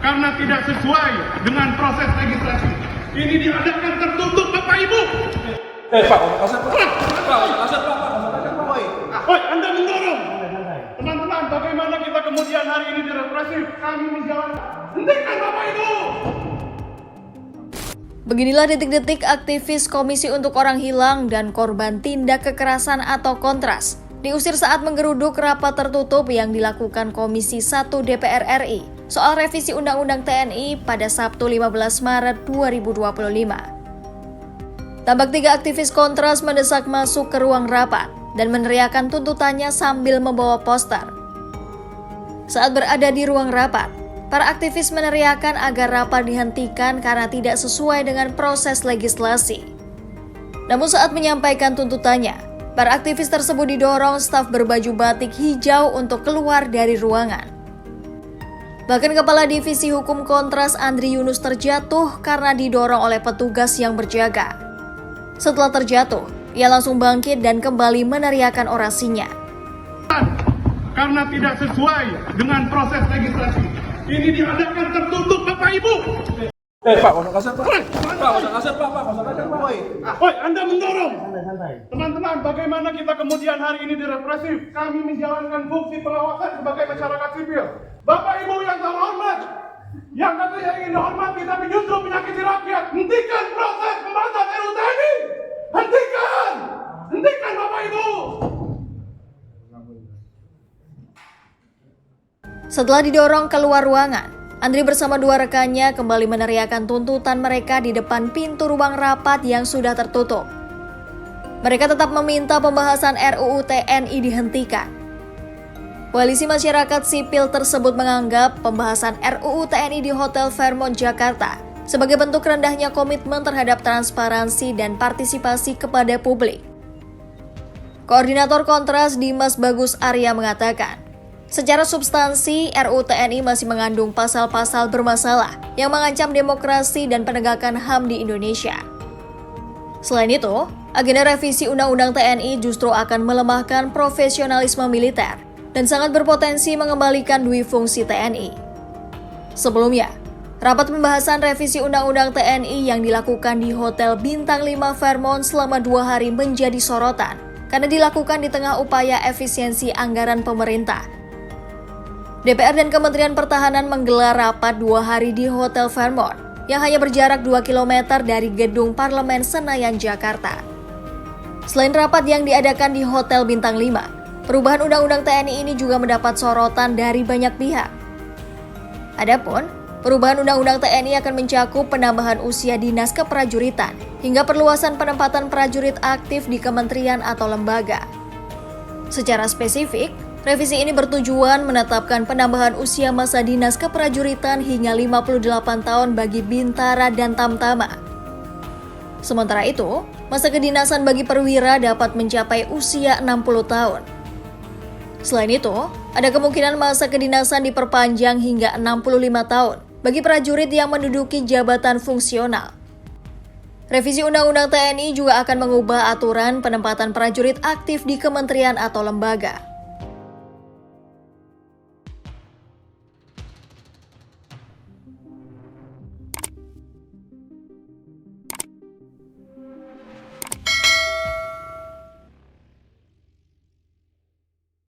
karena tidak sesuai dengan proses legislasi. Ini diadakan tertutup, Bapak Ibu. Pak, kasar Pak. Pak, kasar Pak. Woi, Anda mendorong. Teman-teman, bagaimana kita kemudian hari ini direpresif? Kami menjalankan. Hentikan, Bapak Ibu. Beginilah detik-detik aktivis Komisi untuk Orang Hilang dan Korban Tindak Kekerasan atau Kontras diusir saat menggeruduk rapat tertutup yang dilakukan Komisi 1 DPR RI soal revisi Undang-Undang TNI pada Sabtu 15 Maret 2025. Tampak 3 aktivis Kontras mendesak masuk ke ruang rapat dan meneriakan tuntutannya sambil membawa poster. Saat berada di ruang rapat, para aktivis meneriakan agar rapat dihentikan karena tidak sesuai dengan proses legislasi. Namun saat menyampaikan tuntutannya, para aktivis tersebut didorong staf berbaju batik hijau untuk keluar dari ruangan. Bahkan Kepala Divisi Hukum Kontras Andri Yunus terjatuh karena didorong oleh petugas yang berjaga. Setelah terjatuh, ia langsung bangkit dan kembali meneriakan orasinya. Karena tidak sesuai dengan proses legislasi. Ini diadakan tertutup, Bapak Ibu. Pak, kasar Pak. Pak, kasar Pak. Woi, Anda mendorong. Teman-teman, bagaimana kita kemudian hari ini direpresif? Kami menjalankan fungsi pengawasan sebagai masyarakat sipil. Bapak Ibu yang terhormat, yang katanya ingin dihormati tapi justru menyakiti rakyat. Hentikan proses pembahasan RUU TNI. Hentikan. Hentikan, Bapak Ibu. Setelah didorong keluar ruangan, Andri bersama 2 rekannya kembali meneriakan tuntutan mereka di depan pintu ruang rapat yang sudah tertutup. Mereka tetap meminta pembahasan RUU TNI dihentikan. Koalisi masyarakat sipil tersebut menganggap pembahasan RUU TNI di Hotel Fairmont Jakarta sebagai bentuk rendahnya komitmen terhadap transparansi dan partisipasi kepada publik. Koordinator Kontras Dimas Bagus Arya mengatakan, secara substansi, RUU TNI masih mengandung pasal-pasal bermasalah yang mengancam demokrasi dan penegakan HAM di Indonesia. Selain itu, agenda revisi Undang-Undang TNI justru akan melemahkan profesionalisme militer dan sangat berpotensi mengembalikan dui fungsi TNI. Sebelumnya, rapat pembahasan revisi Undang-Undang TNI yang dilakukan di Hotel Bintang 5 Fairmont selama 2 hari menjadi sorotan karena dilakukan di tengah upaya efisiensi anggaran pemerintah. DPR dan Kementerian Pertahanan menggelar rapat 2 hari di Hotel Fairmont yang hanya berjarak 2 km dari gedung Parlemen Senayan, Jakarta. Selain rapat yang diadakan di Hotel Bintang 5, perubahan Undang-Undang TNI ini juga mendapat sorotan dari banyak pihak. Adapun, perubahan Undang-Undang TNI akan mencakup penambahan usia dinas keprajuritan hingga perluasan penempatan prajurit aktif di kementerian atau lembaga. Secara spesifik, revisi ini bertujuan menetapkan penambahan usia masa dinas keprajuritan hingga 58 tahun bagi Bintara dan Tamtama. Sementara itu, masa kedinasan bagi perwira dapat mencapai usia 60 tahun. Selain itu, ada kemungkinan masa kedinasan diperpanjang hingga 65 tahun bagi prajurit yang menduduki jabatan fungsional. Revisi Undang-Undang TNI juga akan mengubah aturan penempatan prajurit aktif di kementerian atau lembaga.